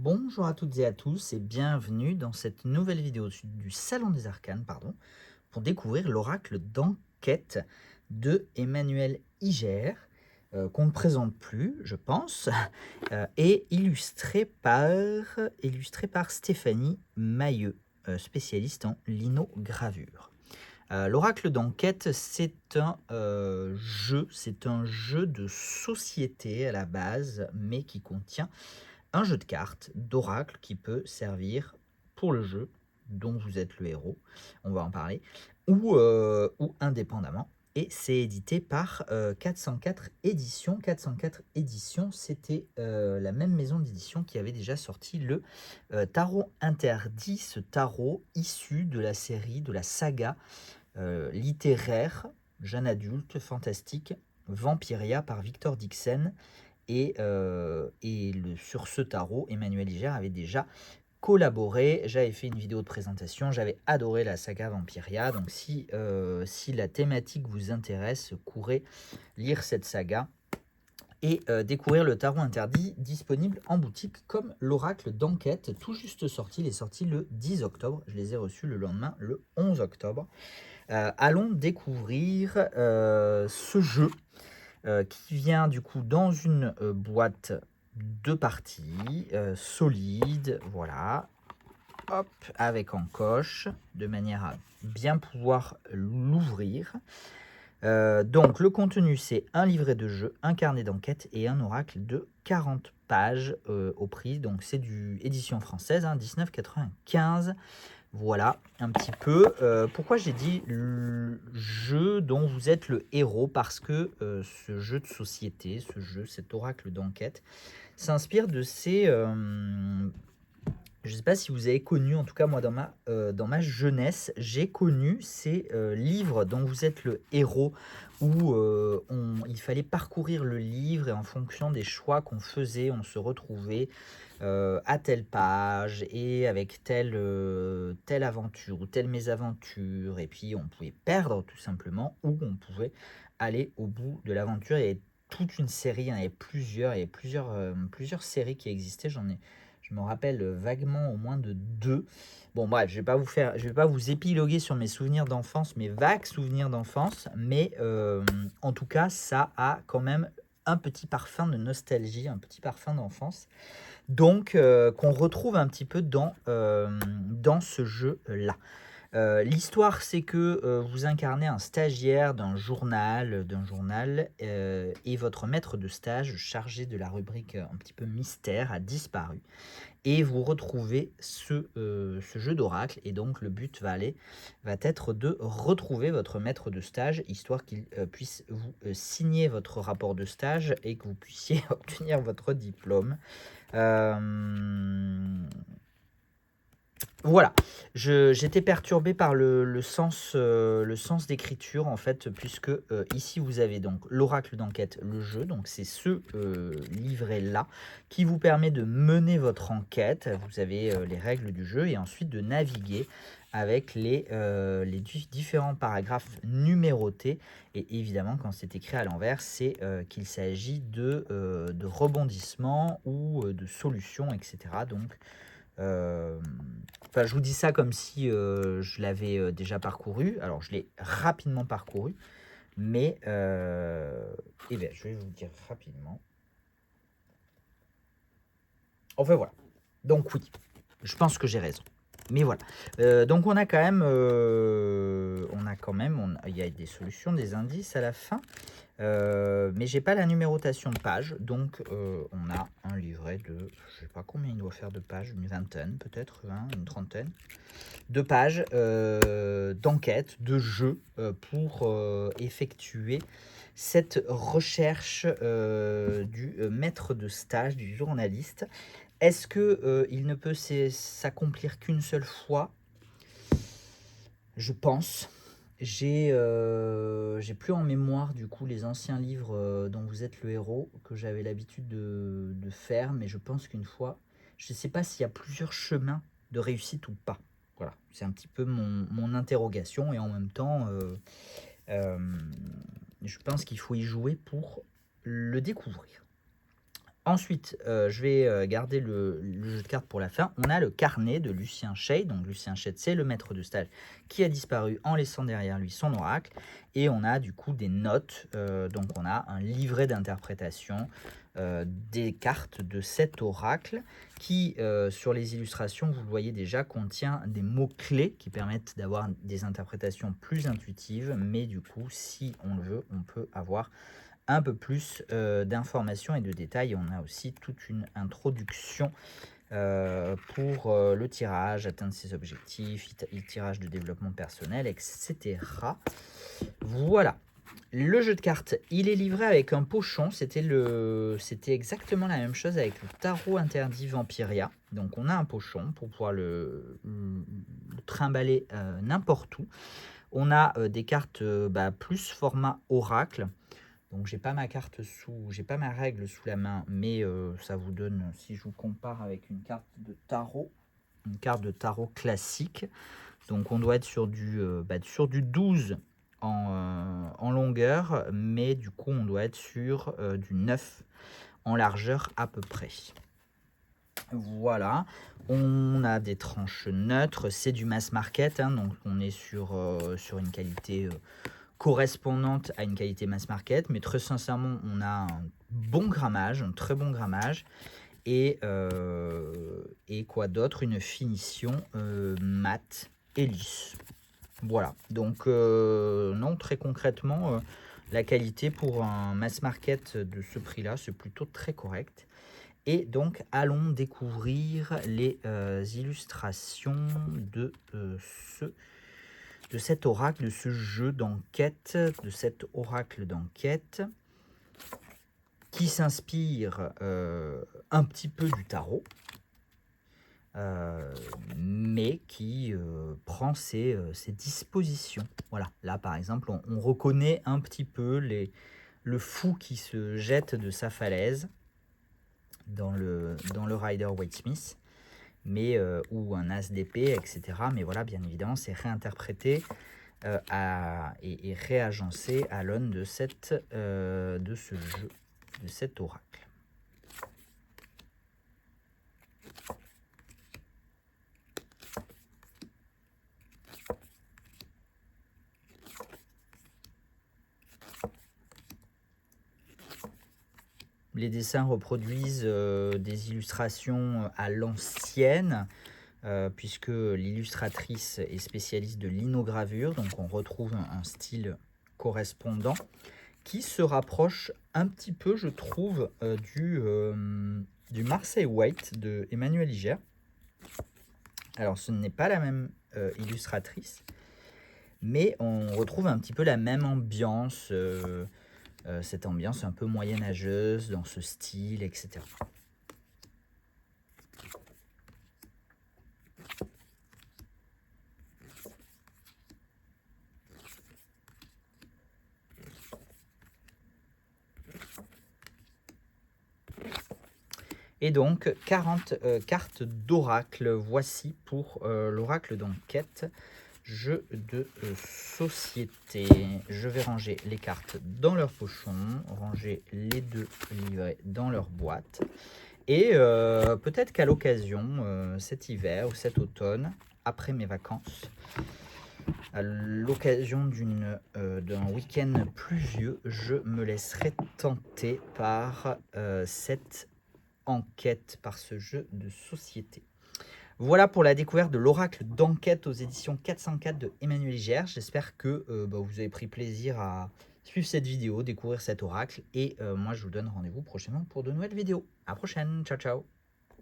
Bonjour à toutes et à tous et bienvenue dans cette nouvelle vidéo du Salon des Arcanes, pour découvrir l'oracle d'enquête de Emmanuel Iger, qu'on ne présente plus, je pense, et illustré par Stéphanie Mailleux, spécialiste en linogravure. L'oracle d'enquête, c'est un jeu de société à la base, mais qui contient un jeu de cartes d'oracle qui peut servir pour le jeu dont vous êtes le héros, on va en parler, ou indépendamment. Et c'est édité par 404 éditions. 404 éditions, c'était la même maison d'édition qui avait déjà sorti le Tarot Interdit, ce tarot issu de la série, de la saga littéraire, jeune adulte, fantastique, Vampiria par Victor Dixon. Sur ce tarot, Emmanuel Iger avait déjà collaboré. J'avais fait une vidéo de présentation. J'avais adoré la saga Vampiria. Donc, si la thématique vous intéresse, courez lire cette saga et découvrir le tarot interdit disponible en boutique comme l'oracle d'enquête tout juste sorti. Il est sorti le 10 octobre. Je les ai reçus le lendemain, le 11 octobre. Allons découvrir ce jeu qui vient du coup dans une boîte de partie solide, voilà, hop, avec encoche, de manière à bien pouvoir l'ouvrir. Donc le contenu, c'est un livret de jeu, un carnet d'enquête et un oracle de 40 pages au prix. Donc c'est du édition française, 19,95. Voilà, un petit peu. Pourquoi j'ai dit le jeu dont vous êtes le héros? Parce que ce jeu de société, cet oracle d'enquête, s'inspire de ces... je ne sais pas si vous avez connu, en tout cas moi dans ma jeunesse, j'ai connu ces livres dont vous êtes le héros, où il fallait parcourir le livre et en fonction des choix qu'on faisait, on se retrouvait à telle page et avec telle aventure ou telle mésaventure, et puis on pouvait perdre tout simplement ou on pouvait aller au bout de l'aventure. Il y avait toute une série, il y en avait plusieurs séries qui existaient. Je me rappelle vaguement au moins de deux. Bon bref, je vais pas vous épiloguer sur mes souvenirs d'enfance, mes vagues souvenirs d'enfance, mais en tout cas ça a quand même un petit parfum de nostalgie, un petit parfum d'enfance. Donc, qu'on retrouve un petit peu dans ce jeu-là. L'histoire, c'est que vous incarnez un stagiaire d'un journal et votre maître de stage chargé de la rubrique un petit peu mystère a disparu. Et vous retrouvez ce jeu d'oracle. Et donc, le but va être de retrouver votre maître de stage, histoire qu'il puisse vous signer votre rapport de stage et que vous puissiez obtenir votre diplôme. Voilà, j'étais perturbé par le sens d'écriture, en fait, puisque ici vous avez donc l'oracle d'enquête, le jeu, donc c'est ce livret-là qui vous permet de mener votre enquête. Vous avez les règles du jeu et ensuite de naviguer avec les différents paragraphes numérotés. Et évidemment, quand c'est écrit à l'envers, c'est qu'il s'agit de rebondissements ou de solutions, etc. Donc, je vous dis ça comme si je l'avais déjà parcouru. Alors, je l'ai rapidement parcouru, mais je vais vous dire rapidement. Enfin, voilà. Donc, oui, je pense que j'ai raison. Mais voilà. Donc, il y a des solutions, des indices à la fin. Mais j'ai pas la numérotation de pages, donc on a un livret de, je sais pas combien il doit faire de pages, une vingtaine peut-être, une trentaine de pages d'enquête, de jeu pour effectuer cette recherche du maître de stage, du journaliste. Est-ce que il ne peut s'accomplir qu'une seule fois? Je pense. J'ai plus en mémoire du coup les anciens livres dont vous êtes le héros que j'avais l'habitude de faire, mais je pense qu'une fois, je ne sais pas s'il y a plusieurs chemins de réussite ou pas. Voilà, c'est un petit peu mon interrogation et en même temps, je pense qu'il faut y jouer pour le découvrir. Ensuite, je vais garder le jeu de cartes pour la fin. On a le carnet de Lucien Shade. Donc Lucien Shade, c'est le maître de stage qui a disparu en laissant derrière lui son oracle. Et on a du coup des notes. Donc on a un livret d'interprétation des cartes de cet oracle qui, sur les illustrations, vous le voyez déjà, contient des mots-clés qui permettent d'avoir des interprétations plus intuitives. Mais du coup, si on le veut, on peut avoir un peu plus d'informations et de détails. On a aussi toute une introduction pour le tirage, atteindre ses objectifs, tirage de développement personnel, etc. Voilà. Le jeu de cartes, il est livré avec un pochon. C'était exactement la même chose avec le tarot interdit Vampiria. Donc on a un pochon pour pouvoir le trimballer n'importe où. On a des cartes plus format oracle. Donc j'ai pas ma règle sous la main, mais ça vous donne, si je vous compare avec une carte de tarot classique. Donc on doit être sur du 12 en longueur, mais du coup on doit être sur du 9 en largeur à peu près. Voilà, on a des tranches neutres, c'est du mass market, hein, donc on est sur une qualité correspondante à une qualité mass market, mais très sincèrement, on a un bon grammage, un très bon grammage, et quoi d'autre, une finition mat et lisse. Voilà, donc non, très concrètement, la qualité pour un mass market de ce prix-là, c'est plutôt très correct. Et donc, allons découvrir les illustrations de cet oracle, de ce jeu d'enquête, de cet oracle d'enquête, qui s'inspire un petit peu du tarot, mais qui prend ses dispositions. Voilà, là par exemple, on reconnaît un petit peu le fou qui se jette de sa falaise dans le Rider Waite Smith, mais ou un as d'épée, etc. Mais voilà, bien évidemment, c'est réinterprété et réagencé à l'aune de ce jeu, de cet oracle. Les dessins reproduisent des illustrations à l'ancienne, puisque l'illustratrice est spécialiste de linogravure, donc on retrouve un style correspondant qui se rapproche un petit peu, je trouve, du Marseille White de Emmanuel Iger. Alors ce n'est pas la même illustratrice, mais on retrouve un petit peu la même ambiance, cette ambiance un peu moyenâgeuse dans ce style, etc. Et donc 40 cartes d'oracle, voici pour l'oracle d'enquête, jeu de société. Je vais ranger les cartes dans leur pochon, ranger les deux livrets dans leur boîte. Et peut-être qu'à l'occasion, cet hiver ou cet automne, après mes vacances, à l'occasion d'un week-end pluvieux, je me laisserai tenter par cette enquête, par ce jeu de société. Voilà pour la découverte de l'oracle d'enquête aux éditions 404 de Emmanuel Iger. J'espère que vous avez pris plaisir à suivre cette vidéo, découvrir cet oracle. Et moi, je vous donne rendez-vous prochainement pour de nouvelles vidéos. À la prochaine, ciao ciao.